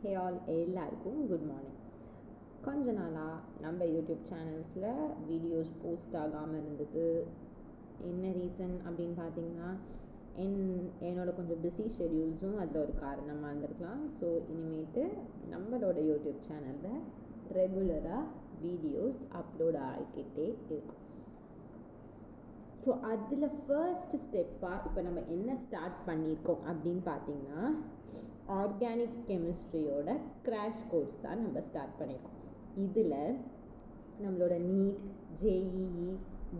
Hey all எல்லாருக்கும் good morning. கொஞ்ச நாளாக நம்ம யூடியூப் சேனல்ஸில் வீடியோஸ் போஸ்ட் ஆகாமல் இருந்தது. என்ன ரீசன் அப்படின்னு பார்த்தீங்கன்னா என்னோட கொஞ்சம் பிஸி ஷெடியூல்ஸும் அதில் ஒரு காரணமாக இருந்திருக்கலாம். ஸோ இனிமேட்டு நம்மளோட யூடியூப் சேனலில் ரெகுலராக வீடியோஸ் அப்லோட் ஆகிக்கிட்டே இருக்கும். ஸோ அதில் ஃபர்ஸ்ட் ஸ்டெப்பாக இப்போ நம்ம என்ன ஸ்டார்ட் பண்ணியிருக்கோம் அப்படின்னு பார்த்தீங்கன்னா ஆர்கானிக் கெமிஸ்ட்ரியோட கிராஷ் கோர்ஸ் தான் நம்ம ஸ்டார்ட் பண்ணியிருக்கோம். இதில் நம்மளோட NEET, JEE,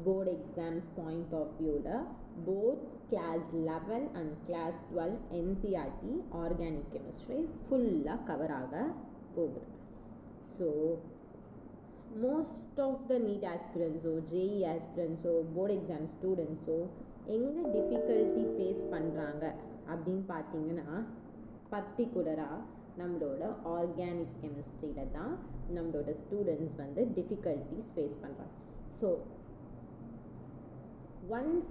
board exams point of வியூவில் both class 11 and class 12 NCERT organic chemistry ஃபுல்லாக கவர் ஆக போகுது. So most of the NEET ஆஸ்பிரன்ஸோ, ஜேஇ ஆஸ்பிரன்ஸோ, போர்டு எக்ஸாம் ஸ்டூடெண்ட்ஸோ எங்கே டிஃபிகல்ட்டி ஃபேஸ் பண்ணுறாங்க அப்படின்னு பார்த்தீங்கன்னா பர்டிகுலராக நம்மளோட ஆர்கானிக் கெமிஸ்ட்ரியில் தான் நம்மளோட ஸ்டூடெண்ட்ஸ் டிஃபிகல்ட்டிஸ் ஃபேஸ் பண்ணுறாங்க. ஸோ ஒன்ஸ்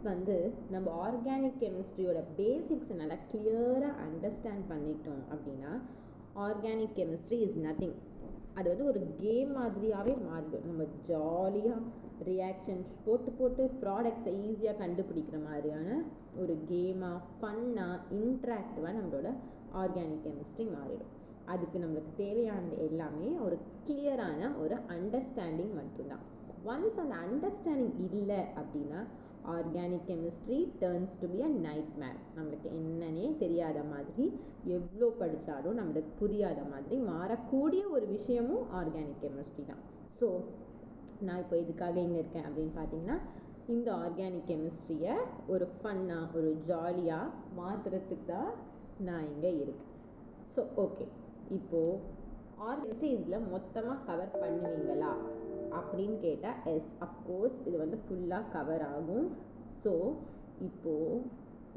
நம்ம ஆர்கானிக் கெமிஸ்ட்ரியோட பேசிக்ஸை நல்லா கிளியராக அண்டர்ஸ்டாண்ட் பண்ணிட்டோம் அப்படின்னா ஆர்கானிக் கெமிஸ்ட்ரி இஸ் நத்திங். அது ஒரு கேம் மாதிரியாகவே மாறிடும். நம்ம ஜாலியாக ரியாக்ஷன்ஸ் போட்டு ப்ராடக்ட்ஸை ஈஸியாக கண்டுபிடிக்கிற மாதிரியான ஒரு கேமாக, ஃபன்னாக, இன்ட்ராக்டிவாக நம்மளோட ஆர்கானிக் கெமிஸ்ட்ரி மாறிடும். அதுக்கு நம்மளுக்கு தேவையானது எல்லாமே ஒரு கிளியரான ஒரு அண்டர்ஸ்டாண்டிங் மட்டும்தான். ஒன்ஸ் அந்த அண்டர்ஸ்டாண்டிங் இல்லை அப்படின்னா organic chemistry turns to be a nightmare. நம்மளுக்கு என்னன்னே தெரியாத மாதிரி, எவ்வளோ படித்தாலும் நம்மளுக்கு புரியாத மாதிரி மாறக்கூடிய ஒரு விஷயமும் ஆர்கானிக் கெமிஸ்ட்ரி தான். ஸோ நான் இப்போ இதுக்காக எங்கே இருக்கேன் அப்படின்னு பார்த்தீங்கன்னா இந்த ஆர்கானிக் கெமிஸ்ட்ரியை ஒரு ஃபன்னாக, ஒரு ஜாலியாக மாற்றுறதுக்கு தான் நான் இங்கே இருக்கேன். ஸோ ஓகே, இப்போது ஆர்கெமிஸ்ட்ரி இதில் மொத்தமாக கவர் பண்ணுவீங்களா அப்படின்னு கேட்டால் எஸ், அஃப்கோர்ஸ் இது ஃபுல்லாக கவர் ஆகும். ஸோ இப்போது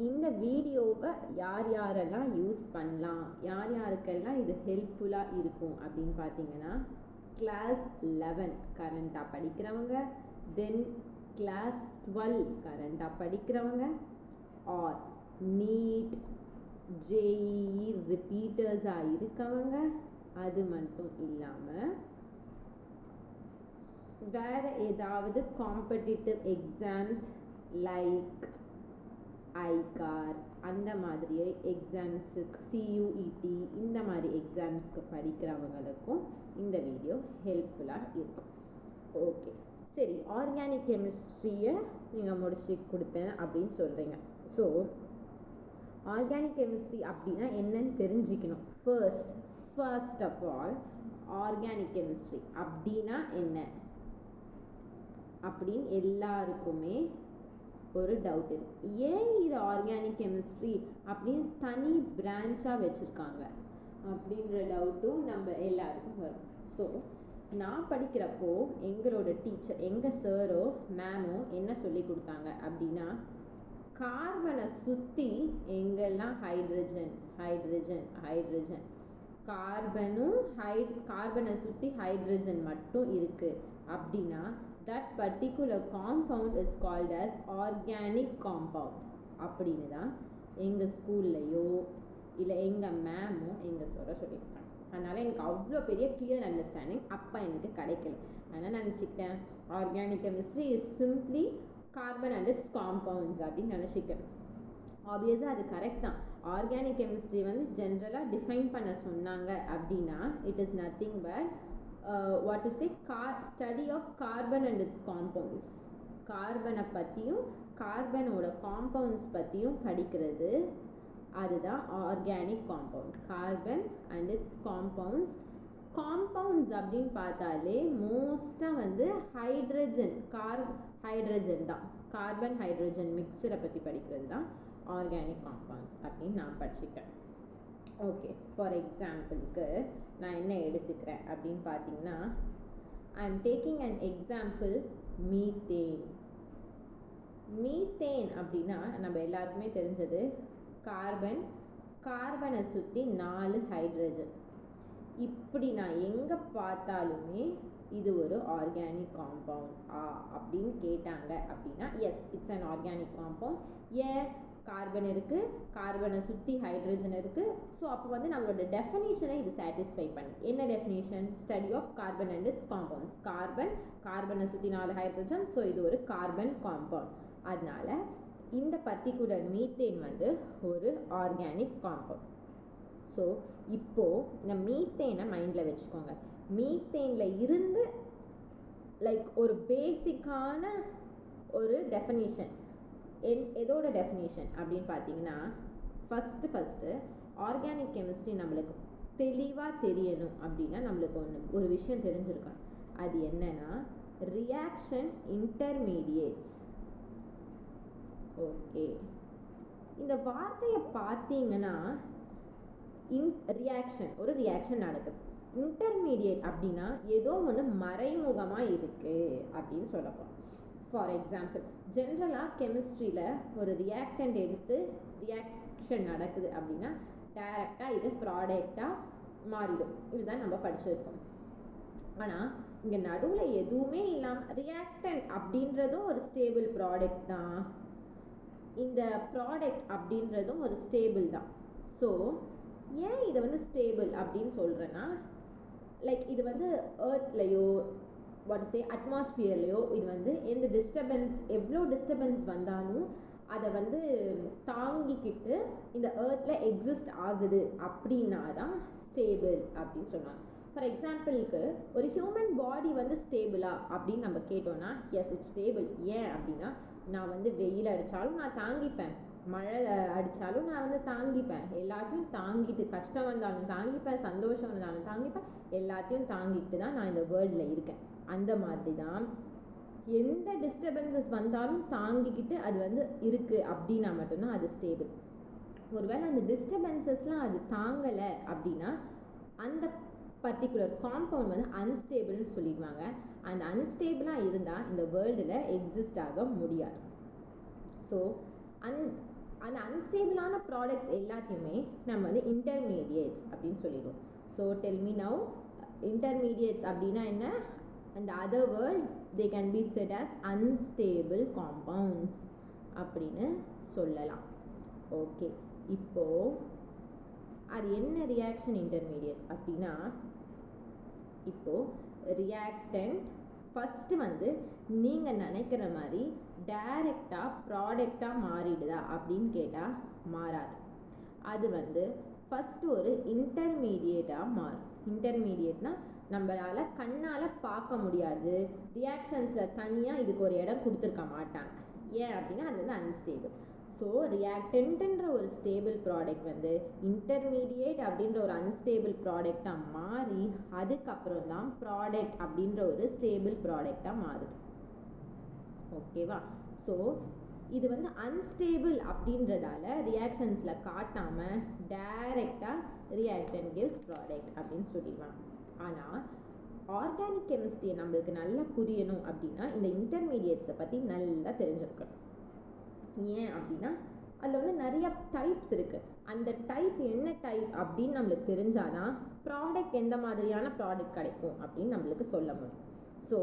இந்த வீடியோவை யார் யாரெல்லாம் யூஸ் பண்ணலாம், யார் யாருக்கெல்லாம் இது ஹெல்ப்ஃபுல்லாக இருக்கும் அப்படின்னு பார்த்தீங்கன்னா கிளாஸ் 11 கரண்ட்டாக படிக்கிறவங்க, தென் கிளாஸ் 12 கரண்ட்டாக படிக்கிறவங்க, ஆர் நீட், ஜேஇஇ ரிப்பீட்டர்ஸாக இருக்கவங்க, அது மட்டும் இல்லாமல் வேறு ஏதாவது காம்படிட்டிவ் எக்ஸாம்ஸ் லைக் ஐகார் அந்த மாதிரி எக்ஸாம்ஸுக்கு, சியூஇடி இந்த மாதிரி எக்ஸாம்ஸ்க்கு படிக்கிறவங்களுக்கும் இந்த வீடியோ ஹெல்ப்ஃபுல்லாக இருக்கும். ஓகே, சரி, ஆர்கானிக் கெமிஸ்ட்ரியை நீங்கள் முடிச்சு கொடுப்பேன் அப்படின்னு சொல்கிறீங்க. ஸோ ஆர்கானிக் கெமிஸ்ட்ரி அப்படின்னா என்னன்னு தெரிஞ்சுக்கணும். First of all organic chemistry அப்படின்னா என்ன அப்படின்னு எல்லாருக்குமே ஒரு டவுட் இருக்குது. ஏன் இது ஆர்கானிக் கெமிஸ்ட்ரி அப்படின்னு தனி பிரான்ச்சாக வச்சுருக்காங்க அப்படின்ற டவுட்டும் நம்ம எல்லாருக்கும் வரும். ஸோ நான் படிக்கிறப்போ எங்களோட டீச்சர், எங்கள் சாரோ மேமோ என்ன சொல்லி கொடுத்தாங்க அப்படின்னா கார்பனை சுற்றி எங்கெல்லாம் ஹைட்ரஜன் ஹைட்ரஜன் ஹைட்ரஜன், கார்பனை சுற்றி ஹைட்ரஜன் மட்டும் இருக்குது அப்படின்னா that particular compound is called as organic compound அப்படின்னு தான் எங்கள் ஸ்கூல்லையோ இல்லை எங்கள் மேமோ எங்கள் சொல்லியிருக்காங்க. அதனால் எனக்கு அவ்வளோ பெரிய கிளியர் அண்டர்ஸ்டாண்டிங் அப்போ எனக்கு கிடைக்கல. அதனால் நினச்சிக்கிட்டேன் organic chemistry is simply carbon and its compounds அப்படின்னு நினச்சிக்கிட்டேன். ஆப்வியஸாக அது கரெக்ட் தான். ஆர்கானிக் கெமிஸ்ட்ரி ஜென்ரலாக டிஃபைன் பண்ண சொன்னாங்க அப்படின்னா it is nothing but study of carbon and its compounds. கார்பனை பற்றியும் கார்பனோட காம்பவுண்ட்ஸ் பற்றியும் படிக்கிறது, அதுதான் organic compound. Carbon and its compounds. Compounds அப்படின்னு பார்த்தாலே மோஸ்ட்டாக ஹைட்ரஜன் ஹைட்ரஜன் தான், கார்பன் ஹைட்ரஜன் மிக்சரை பற்றி படிக்கிறது தான் ஆர்கானிக் காம்பவுண்ட்ஸ் அப்படின்னு நான் படிச்சுட்டேன். ஓகே, ஃபார் எக்ஸாம்பிளுக்கு நான் என்ன எடுத்துக்கிறேன் அப்படின்னு பார்த்தீங்கன்னா I am taking an example methane. Methane அப்படின்னா நம்ம எல்லாருக்குமே தெரிஞ்சது கார்பனை சுற்றி 4 ஹைட்ரஜன். இப்படி நான் எங்கே பார்த்தாலுமே இது ஒரு ஆர்கானிக் காம்பவுண்ட் அப்படின்னு கேட்டாங்க அப்படின்னா yes, it's an organic compound. ஏன் கார்பன் இருக்குது, கார்பனை சுற்றி ஹைட்ரஜன் இருக்குது. ஸோ அப்போ வந்து நம்மளோட டெஃபினிஷனை இது சாட்டிஸ்ஃபை பண்ணி. என்ன definition? Study of carbon and its compounds. கார்பனை சுற்றி 4 ஹைட்ரஜன், ஸோ இது ஒரு கார்பன் காம்பவுண்ட். அதனால இந்த பர்டிகுலர் மீத்தேன் வந்து ஒரு ஆர்கானிக் காம்பவுண்ட். ஸோ இப்போது இந்த மீத்தேனை மைண்டில் வச்சுக்கோங்க. மீத்தேனில் இருந்து லைக் ஒரு பேசிக்கான ஒரு டெஃபினிஷன். எதோட டெஃபினிஷன் அப்படின்னு பார்த்தீங்கன்னா, ஃபஸ்ட்டு ஆர்கானிக் கெமிஸ்ட்ரி நம்மளுக்கு தெளிவாக தெரியணும் அப்படின்னா நம்மளுக்கு ஒரு விஷயம் தெரிஞ்சிருக்கணும். அது என்னன்னா ரியாக்ஷன் இன்டர்மீடியேட்ஸ். ஓகே, இந்த வார்த்தையை பார்த்தீங்கன்னா ஒரு ரியாக்ஷன் நடக்குது. இன்டர்மீடியேட் அப்படின்னா ஏதோ ஒன்று மறைமுகமாக இருக்குது அப்படின்னு சொல்லப்போம். ஃபார் எக்ஸாம்பிள், ஜென்ரலாக கெமிஸ்ட்ரியில் ஒரு ரியாக்டன்ட் எடுத்து ரியாக்ஷன் நடக்குது அப்படின்னா டைரெக்டாக இது ப்ராடக்டாக மாறிடும். இதுதான் நம்ம படிச்சிருக்கோம். ஆனால் இங்கே நடுவில் எதுவுமே இல்லாமல் ரியாக்டன்ட் அப்படின்றதும் ஒரு ஸ்டேபிள் ப்ராடக்ட் தான், இந்த ப்ராடக்ட் அப்படின்றதும் ஒரு ஸ்டேபிள் தான். ஸோ ஏன் இதை வந்து ஸ்டேபிள் அப்படின்னு சொல்கிறேன்னா, லைக் இது வந்து எர்த்லையோ அட்மாஸ்பியர்லையோ இது வந்து எந்த டிஸ்டர்பன்ஸ், எவ்வளோ டிஸ்டர்பன்ஸ் வந்தாலும் அதை வந்து தாங்கிக்கிட்டு இந்த எர்த்தில் எக்ஸிஸ்ட் ஆகுது அப்படின்னா தான் ஸ்டேபிள் அப்படின்னு சொன்னாங்க. ஃபார் எக்ஸாம்பிளுக்கு ஒரு ஹியூமன் பாடி வந்து ஸ்டேபிளா அப்படின்னு நம்ம கேட்டோம்னா, எஸ் இட்ஸ் ஸ்டேபிள். ஏன் அப்படின்னா, நான் வந்து வெயில் அடித்தாலும் நான் தாங்கிப்பேன், மழை அடித்தாலும் நான் வந்து தாங்கிப்பேன், எல்லாத்தையும் தாங்கிட்டு, கஷ்டம் வந்தாலும் தாங்கிப்பேன், சந்தோஷம் வந்தாலும் தாங்கிப்பேன், எல்லாத்தையும் தாங்கிட்டு தான் நான் இந்த வேர்ல்டில் இருக்கேன். அந்த மாதிரி தான் எந்த டிஸ்டர்பன்சஸ் வந்தாலும் தாங்கிக்கிட்டு அது வந்து இருக்குது அப்படின்னா மட்டும்தான் அது ஸ்டேபிள். ஒருவேளை அந்த டிஸ்டர்பன்சஸ்லாம் அது தாங்கலை அப்படின்னா அந்த பர்டிகுலர் காம்பவுண்ட் வந்து அன்ஸ்டேபிள்னு சொல்லிடுவாங்க. அந்த அன்ஸ்டேபிளாக இருந்தால் இந்த வேர்ல்டில் எக்ஸிஸ்ட் ஆக முடியாது. ஸோ அந்த அன்ஸ்டேபிளான ப்ராடக்ட்ஸ் எல்லாத்தையுமே நம்ம வந்து இன்டர்மீடியேட்ஸ் அப்படின்னு சொல்லிடுவோம். So tell me now, intermediates அப்படின்னா என்ன? In the other word, they can be said as unstable compounds அப்படின்னு சொல்லலாம். ஓகே, இப்போ அது என்ன ரியாக்ஷன் இன்டர்மீடியேட்ஸ் அப்படின்னா, இப்போ ரியாக்டன்ட் ஃபஸ்ட்டு வந்து நீங்கள் நினைக்கிற மாதிரி டைரெக்டாக ப்ராடக்டாக மாறிடுதா அப்படின்னு கேட்டால் மாறாது. அது வந்து ஃபஸ்ட்டு ஒரு இன்டர்மீடியேட்டாக மாறும். இன்டர்மீடியேட்னா நம்மளால் கண்ணால் பார்க்க முடியாது, ரியாக்ஷன்ஸில் தனியாக இதுக்கு ஒரு இடம் கொடுத்துருக்க மாட்டாங்க. ஏன் அப்படின்னா அது வந்து அன்ஸ்டேபிள். ஸோ ரியாக்டன்ட்ன்ற ஒரு ஸ்டேபிள் ப்ராடக்ட் வந்து இன்டர்மீடியேட் அப்படின்ற ஒரு அன்ஸ்டேபிள் ப்ராடக்டாக மாறி அதுக்கப்புறம் தான் ப்ராடக்ட் அப்படின்ற ஒரு ஸ்டேபிள் ப்ராடக்டாக மாறுது. ஓகேவா? ஸோ இது வந்து அன்ஸ்டேபிள் அப்படின்றதால ரியாக்ஷன்ஸில் காட்டாமல் டைரெக்டாக ரியாக்டன்ட் கிவ்ஸ் ப்ராடக்ட் அப்படின்னு சொல்லிடுவாங்க. ஆனால் ஆர்கானிக் கெமிஸ்ட்ரியை நம்மளுக்கு நல்லா புரியணும் அப்படின்னா இந்த இன்டர்மீடியேட்ஸை பற்றி நல்லா தெரிஞ்சிருக்கணும். ஏன் அப்படின்னா அதில் வந்து நிறைய டைப்ஸ் இருக்குது. அந்த டைப் என்ன டைப் அப்படின்னு நம்மளுக்கு தெரிஞ்சாதான் ப்ராடக்ட் எந்த மாதிரியான ப்ராடக்ட் கிடைக்கும் அப்படின்னு நம்மளுக்கு சொல்ல முடியும். ஸோ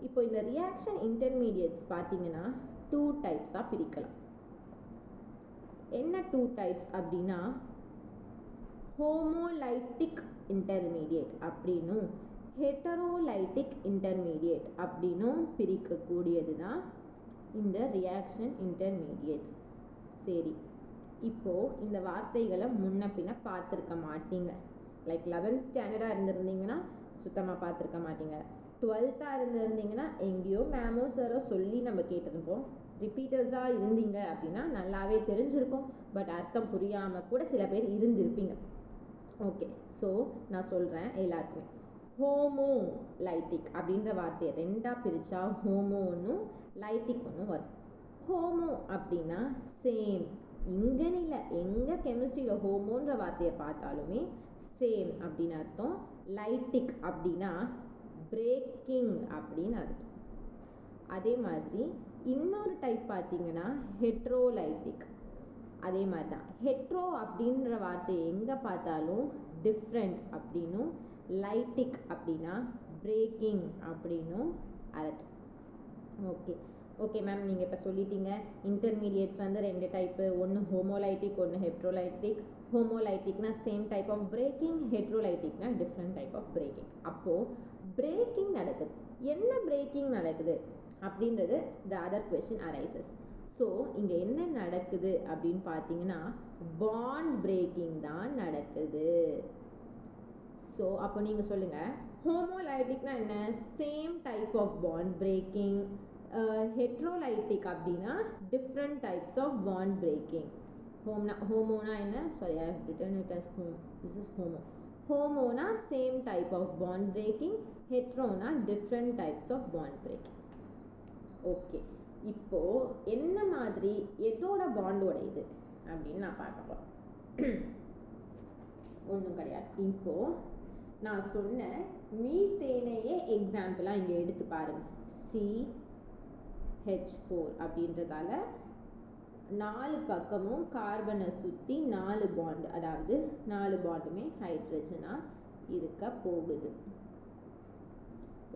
இப்போ இந்த ரியாக்ஷன் இன்டர்மீடியேட்ஸ் பார்த்தீங்கன்னா 2 டைப்ஸாக பிரிக்கலாம். என்ன 2 டைப்ஸ் அப்படின்னா, ஹோமோலைட்டிக் இன்டர்மீடியேட் அப்படின்னும் ஹெட்டரோலைட்டிக் இன்டர்மீடியேட் அப்படின்னும் பிரிக்கக்கூடியது தான் இந்த ரியாக்ஷன் இன்டர்மீடியேட்ஸ். சரி, இப்போது இந்த வார்த்தைகளை முன்ன பின்ன பார்த்துருக்க மாட்டீங்க. லைக் 11th ஸ்டாண்டர்டாக இருந்திருந்தீங்கன்னா சுத்தமாக பார்த்துருக்க மாட்டீங்க. 12th இருந்திருந்தீங்கன்னா எங்கேயோ மேமோ சாரோ சொல்லி நம்ம கேட்டிருப்போம். ரிப்பீட்டர்ஸாக இருந்தீங்க அப்படின்னா நல்லாவே தெரிஞ்சிருக்கும். பட் அர்த்தம் புரியாமல் கூட சில பேர் இருந்திருப்பீங்க. ஓகே, ஸோ நான் சொல்கிறேன் எல்லாருக்குமே. ஹோமோலைட்டிக் அப்படின்ற வார்த்தையை 2ஆக பிரித்தா ஹோமோ ஒன்றும் லைட்டிக் ஒன்றும் வரும். ஹோமோ அப்படின்னா சேம். இங்கன்னு இல்லை, எங்கே கெமிஸ்ட்ரியில் ஹோமோன்ற வார்த்தையை பார்த்தாலுமே சேம் அப்படின்னு அர்த்தம். லைட்டிக் அப்படின்னா பிரேக்கிங் அப்படின்னு அர்த்தம். அதே மாதிரி இன்னொரு டைப் பார்த்தீங்கன்னா ஹெட்ரோலைட்டிக். அதே மாதிரி தான் ஹெட்ரோ அப்படின்ற வார்த்தையை எங்கே பார்த்தாலும் டிஃப்ரெண்ட் அப்படின்னும், லைட்டிக் அப்படின்னா பிரேக்கிங் அப்படின்னும் அர்த்தம். ஓகே, ஓகே மேம், நீங்கள் இப்போ சொல்லிட்டீங்க இன்டர்மீடியேட்ஸ் வந்து 2 டைப்பு, ஒன்று ஹோமோலைட்டிக், ஒன்று ஹெட்ரோலைட்டிக். ஹோமோலைட்டிக்னா சேம் டைப் ஆஃப் பிரேக்கிங், ஹெட்ரோலைட்டிக்னா டிஃப்ரெண்ட் டைப் ஆஃப் பிரேக்கிங். அப்போது பிரேக்கிங் நடக்குது, என்ன பிரேக்கிங் நடக்குது அப்படின்றது the other question arises. So இங்கே என்ன நடக்குது அப்படின்னு பார்த்தீங்கன்னா பாண்ட் பிரேக்கிங் தான் நடக்குது. ஸோ அப்போ நீங்கள் சொல்லுங்கள், ஹோமோலைட்டிக்னா என்ன? Same type of bond breaking. Heterolytic அப்படின்னா different types of bond breaking. ஹோமோனா என்ன? Sorry, I have written it as home. This is homo. ஹோமோனா same type of bond breaking, ஹெட்ரோனா different types of bond breaking. Okay, இப்போ என்ன மாதிரி எதோட பாண்டோட இது அப்படின்னு நான் பார்க்க போகிறேன். ஒன்றும் கிடையாது. இப்போ நான் சொன்ன மீத்தேனையே எக்ஸாம்பிளாக இங்கே எடுத்து பாருங்க. CH4 அப்படின்றதால 4 பக்கமும் கார்பனை சுற்றி 4 பாண்டு, அதாவது 4 பாண்டுமே ஹைட்ரஜனாக இருக்க போகுது.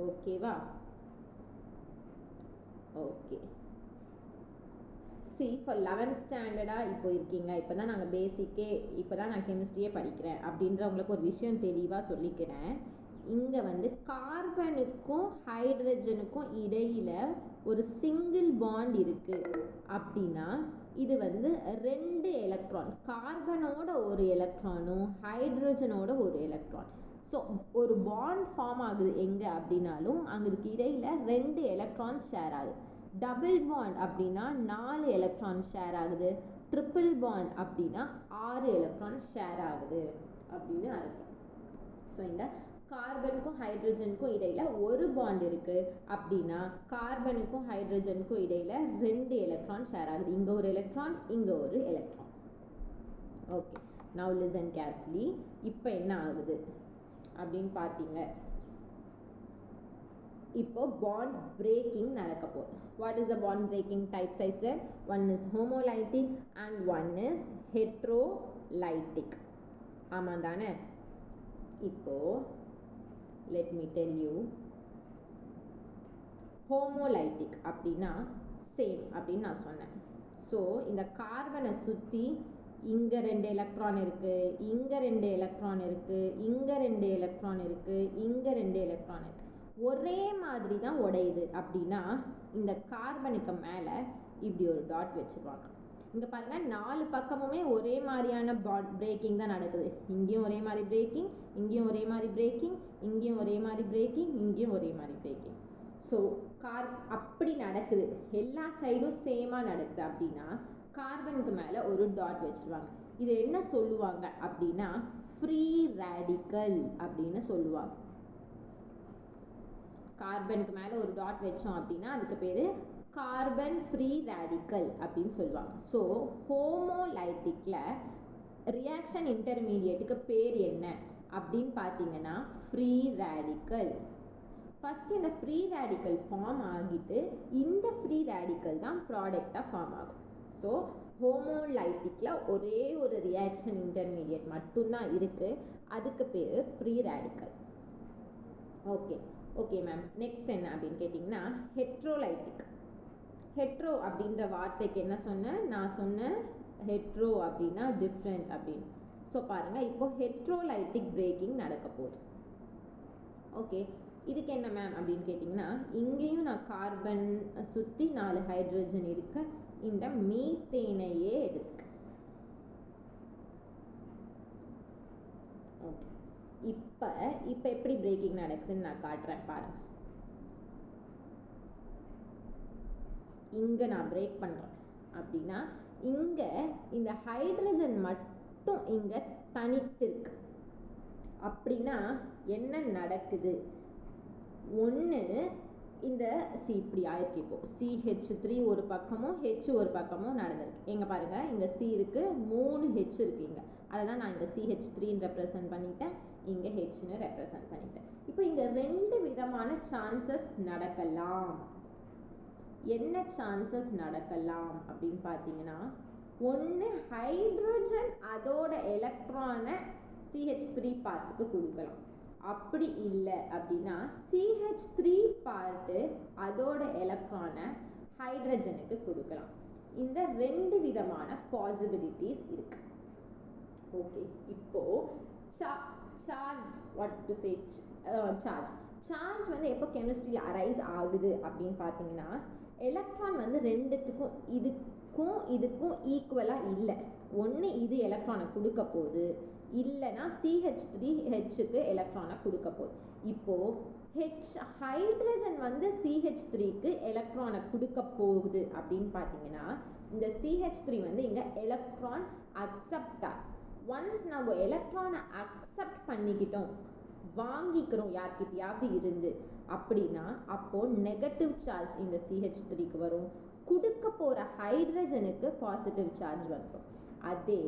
ஓகேவா? ஓகே. for 11th ஸ்டாண்டர்டாக இப்போ இருக்கீங்க, இப்போ தான் நாங்கள் பேசிக்கே, இப்போ தான் நான் கெமிஸ்ட்ரியே படிக்கிறேன் அப்படின்றவங்களுக்கு ஒரு விஷயம் தெளிவாக சொல்லிக்கிறேன். இங்கே வந்து கார்பனுக்கும் ஹைட்ரஜனுக்கும் இடையில் ஒரு சிங்கிள் பாண்ட் இருக்குது அப்படின்னா இது வந்து 2 எலக்ட்ரான், கார்பனோட ஒரு எலக்ட்ரானும் ஹைட்ரஜனோட ஒரு எலக்ட்ரான். ஸோ ஒரு பாண்ட் ஃபார்ம் ஆகுது எங்கே அப்படின்னாலும் அங்கே இடையில் 2 எலக்ட்ரான்ஸ் ஷேர் ஆகுது. டபுள் பாண்ட் அப்படின்னா 4 எலக்ட்ரான் ஷேர் ஆகுது. ட்ரிபிள் பாண்ட் அப்படின்னா 6 எலக்ட்ரான் ஷேர் ஆகுது அப்படின்னு அர்த்தம். ஸோ இந்த கார்பனுக்கும் ஹைட்ரஜனுக்கும் இடையில ஒரு பாண்ட் இருக்கு அப்படின்னா கார்பனுக்கும் ஹைட்ரஜனுக்கும் இடையில 2 எலக்ட்ரான் ஷேர் ஆகுது. இங்க ஒரு எலக்ட்ரான், இங்க ஒரு electron. Okay, now listen carefully. இப்போ என்ன ஆகுது அப்படின்னு பார்த்தீங்க, இப்போ பாண்ட் பிரேக்கிங் நடக்க போகுது. What is the bond braking types I said? One is homolytic and one is heterolytic. ஆமாம் தானே? இப்போ let me tell you, homolytic அப்படின்னா சேம் அப்படின்னு நான் சொன்னேன். ஸோ இந்த கார்பனை சுற்றி இங்கே 2 எலக்ட்ரான் இருக்குது, இங்கே 2 எலக்ட்ரான் இருக்குது, இங்கே 2 எலக்ட்ரான் இருக்குது, இங்கே 2 எலக்ட்ரான் இருக்குது, ஒரே மாதிரி தான் உடையுது அப்படின்னா இந்த கார்பனுக்கு மேலே இப்படி ஒரு டாட் வச்சுருவாங்க. இங்கே பாருங்கள், 4 பக்கமுமே ஒரே மாதிரியான பிரேக்கிங் தான் நடக்குது. இங்கேயும் ஒரே மாதிரி பிரேக்கிங், இங்கேயும் ஒரே மாதிரி பிரேக்கிங், இங்கேயும் ஒரே மாதிரி பிரேக்கிங், இங்கேயும் ஒரே மாதிரி பிரேக்கிங். ஸோ அப்படி நடக்குது, எல்லா சைடும் சேமாக நடக்குது அப்படின்னா கார்பனுக்கு மேலே ஒரு டாட் வச்சுருவாங்க. இது என்ன சொல்லுவாங்க அப்படின்னா ஃப்ரீ ரேடிக்கல் அப்படின்னு சொல்லுவாங்க. கார்பனுக்கு மேலே ஒரு டாட் வச்சோம் அப்படின்னா அதுக்கு பேர் கார்பன் ஃப்ரீ ரேடிக்கல் அப்படின்னு சொல்லுவாங்க. ஸோ ஹோமோலைட்டிக்கில் ரியாக்ஷன் இன்டர்மீடியேட்டுக்கு பேர் என்ன அப்படின்னு பார்த்தீங்கன்னா ஃப்ரீ ரேடிக்கல். ஃபஸ்ட்டு இந்த ஃப்ரீ ரேடிக்கல் ஃபார்ம் ஆகிட்டு இந்த ஃப்ரீ ரேடிக்கல் தான் ப்ராடக்டாக ஃபார்ம் ஆகும். ஸோ ஹோமோலைட்டிக்கில் ஒரே ஒரு ரியாக்ஷன் இன்டர்மீடியேட் மட்டும்தான் இருக்குது, அதுக்கு பேர் free radical. Okay okay ma'am, next என்ன அப்படின்னு கேட்டிங்கன்னா ஹெட்ரோலைட்டிக். ஹெட்ரோ அப்படின்ற வார்த்தைக்கு என்ன சொன்னேன்? நான் சொன்னேன் ஹெட்ரோ அப்படின்னா டிஃப்ரெண்ட் அப்படின்னு. ஸோ பாருங்கள், இப்போ ஹெட்ரோலைட்டிக் பிரேக்கிங் நடக்க போகுது. ஓகே, இதுக்கு என்ன மேம் அப்படின்னு கேட்டிங்கன்னா இங்கேயும் நான் கார்பன் சுற்றி 4 ஹைட்ரஜன் இருக்க இந்த மீத்தேனையே எடுத்துக்க. ஓகே, இப்போ எப்படி பிரேக்கிங் நடக்குதுன்னு நான் காட்டுறேன் பாருங்கள். இங்கே நான் பிரேக் பண்ணுறேன் அப்படின்னா இங்கே இந்த ஹைட்ரஜன் மட்டும் இங்கே தனித்திருக்கு அப்படின்னா என்ன நடக்குது? ஒன்று இந்த இப்படி ஆயிருக்கு. இப்போ CH3 ஒரு பக்கமும் H ஒரு பக்கமும் நடந்திருக்கு. எங்கே பாருங்கள், இங்கே C இருக்குது, 3 H இருக்குது இங்கே. அதை தான் நான் இங்கே CH3 ரெப்ரசன்ட் பண்ணிட்டேன், இங்கே Hன்னு ரெப்ரசன்ட் பண்ணிட்டேன். இப்போ இங்கே 2 விதமான சான்சஸ் நடக்கலாம். என்ன சான்சஸ் நடக்கலாம் அப்படின்னு பார்த்தீங்கன்னா, ஒன்று ஹைட்ரஜன் அதோட எலக்ட்ரானை CH3 பார்ட்டுக்கு கொடுக்கலாம். அப்படி இல்லை அப்படின்னா CH3 பார்ட்டு அதோட எலக்ட்ரானை ஹைட்ரஜனுக்கு கொடுக்கலாம். இந்த 2 விதமான பாசிபிலிட்டிஸ் இருக்கு. ஓகே, இப்போ சார்ஜ் சார்ஜ் வந்து எப்போ கெமிஸ்ட்ரியில் அரைஸ் ஆகுது அப்படின்னு பார்த்தீங்கன்னா, எலக்ட்ரான் வந்து ரெண்டுத்துக்கும் இதுக்கும் ஈக்குவலாக இல்லை. ஒன்று இது எலக்ட்ரானை கொடுக்க போகுது, இல்லைன்னா CH3Hக்கு எலக்ட்ரானை கொடுக்க போகுது. இப்போது ஹைட்ரஜன் வந்து CH3க்கு எலக்ட்ரானை கொடுக்க போகுது அப்படின்னு பார்த்தீங்கன்னா, இந்த CH3 வந்து இங்கே எலக்ட்ரான் அக்செப்டார். ஒன்ஸ் நம்ம எலக்ட்ரானை அக்செப்ட் பண்ணிக்கிட்டோம், வாங்கிக்கிறோம் யார்கிட்டயாவது இருந்து அப்படின்னா, அப்போ நெகட்டிவ் சார்ஜ் இந்த CH3க்கு வரும், கொடுக்க போகிற ஹைட்ரஜனுக்கு பாசிட்டிவ் சார்ஜ் வந்துடும். அதே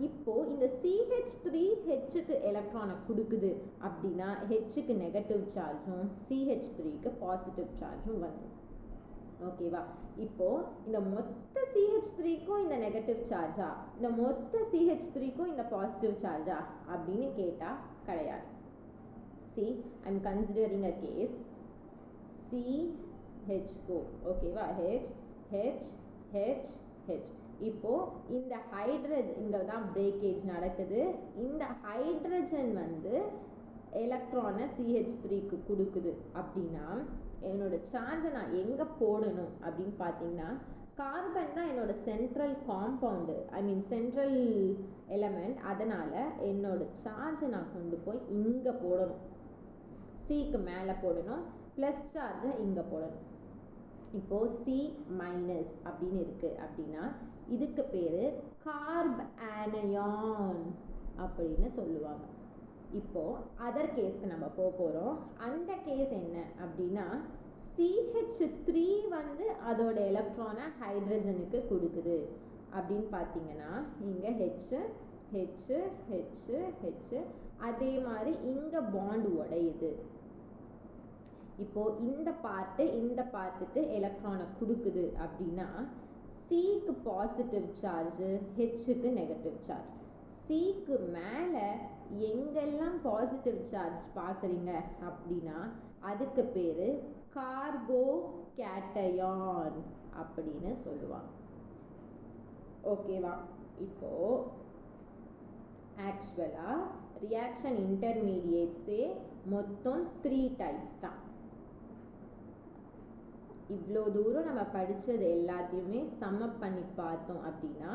இப்போ இந்த CH3Hக்கு எலக்ட்ரானை கொடுக்குது அப்படின்னா Hக்கு நெகட்டிவ் சார்ஜும் CH3க்கு பாசிட்டிவ் சார்ஜும் வந்துடும். ஓகேவா? இப்போ இந்த மொத்த CH3க்கும் இந்த நெகட்டிவ் சார்ஜா, இந்த மொத்த CH3க்கும் இந்த பாசிட்டிவ் சார்ஜா அப்படின்னு கேட்டால் கிடையாது. See, I am considering a case CH4. ஓகேவா? H. இப்போ இந்த ஹைட்ரஜன் இங்கே தான் பிரேக்கேஜ் நடக்குது. இந்த ஹைட்ரஜன் வந்து எலக்ட்ரானை CH3க்கு கொடுக்குது அப்படின்னா, என்னோட சார்ஜை நான் எங்கே போடணும் அப்படின்னு பார்த்தீங்கன்னா, கார்பன் தான் என்னோட சென்ட்ரல் காம்பவுண்டு, சென்ட்ரல் எலமெண்ட். அதனால் என்னோட சார்ஜை நான் கொண்டு போய் இங்கே போடணும், Cக்கு மேலே போடணும், ப்ளஸ் சார்ஜை இங்கே போடணும். இப்போது C- அப்படின்னு இருக்குது அப்படின்னா, இதுக்கு பேர் கார்ப் ஆனயான் அப்படின்னு சொல்லுவாங்க. இப்போது அதர் கேஸ்க்கு நம்ம போகிறோம். அந்த கேஸ் என்ன அப்படின்னா, CH3 வந்து அதோட எலக்ட்ரானை ஹைட்ரஜனுக்கு கொடுக்குது அப்படின்னு பார்த்தீங்கன்னா, இங்கே H அதே மாதிரி இங்கே பாண்டு உடையுது. இப்போது இந்த பார்ட்டுக்கு எலக்ட்ரானை கொடுக்குது அப்படின்னா, Cக்கு பாசிட்டிவ் சார்ஜ், Hக்கு நெகட்டிவ் சார்ஜ். Cக்கு மேலே எங்கெல்லாம் பாசிட்டிவ் சார்ஜ் பார்க்குறீங்க அப்படின்னா, அதுக்கு பேர் கார்போ கேட்டயான் அப்படின்னு சொல்லுவாங்க. ஓகேவா? இப்போது ஆக்சுவலாக ரியாக்ஷன் இன்டர்மீடியேட்ஸே மொத்தம் 3 டைப்ஸ் தான். இவ்வளோ தூரம் நம்ம படித்தது எல்லாத்தையுமே சம்மப் பண்ணி பார்த்தோம் அப்படின்னா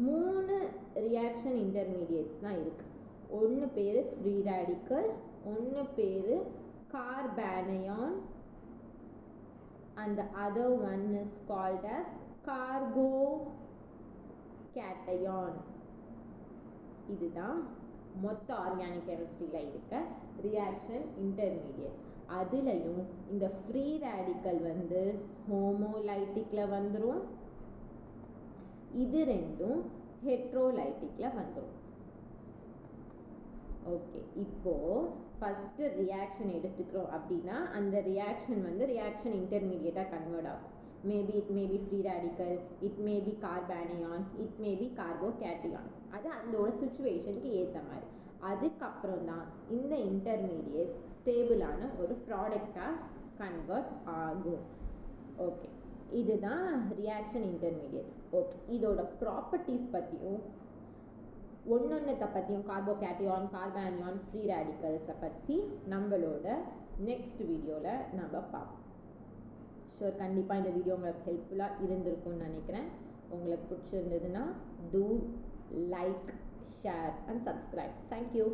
3 ரியாக்ஷன் இன்டர்மீடியேட்ஸ் தான் இருக்குது. ஒன்று பேர் ஃப்ரீ ரேடிக்கல், ஒன்று பேர் கார்பானயான், and the other one is called as carbocation. இதுதான் மொத்த ஆர்கானிக் கெமிஸ்ட்ரியில் இருக்க ரியாக்ஷன் இன்டர்மீடியேட்ஸ். அதுலேயும் இந்த ஃப்ரீ ரேடிக்கல் வந்து ஹோமோலைட்டிக்கில் வந்துடும், இது ரெண்டும் ஹெட்ரோலைட்டிக்கில் வந்துடும். ஓகே, இப்போது ஃபஸ்ட்டு ரியாக்ஷன் எடுத்துக்கிறோம் அப்படின்னா, அந்த ரியாக்ஷன் வந்து ரியாக்ஷன் இன்டர்மீடியேட்டாக கன்வெர்ட் ஆகும். Maybe it may be free radical, it may be carbanion, it may be carbocation. அது அதோட சுச்சுவேஷனுக்கு ஏற்ற மாதிரி. அதுக்கப்புறம் தான் இந்த இன்டர்மீடியேட்ஸ் ஸ்டேபிளான ஒரு ப்ராடக்டாக கன்வெர்ட் ஆகும். ஓகே, இதுதான் ரியாக்ஷன் இன்டர்மீடியேட்ஸ். ஓகே, இதோட ப்ராப்பர்ட்டிஸ் பற்றியும் ஒன்னொன்னத்தை பற்றியும், கார்போகேட்டியான், கார்பானியான், ஃப்ரீ ரேடிக்கல்ஸை பற்றி நம்மளோட நெக்ஸ்ட் வீடியோவில் நம்ம பார்ப்போம். ஷூர், கண்டிப்பாக இந்த வீடியோ உங்களுக்கு ஹெல்ப்ஃபுல்லாக இருந்திருக்கும்னு நினைக்கிறேன். உங்களுக்கு பிடிச்சிருந்ததுன்னா do like, share and subscribe. Thank you.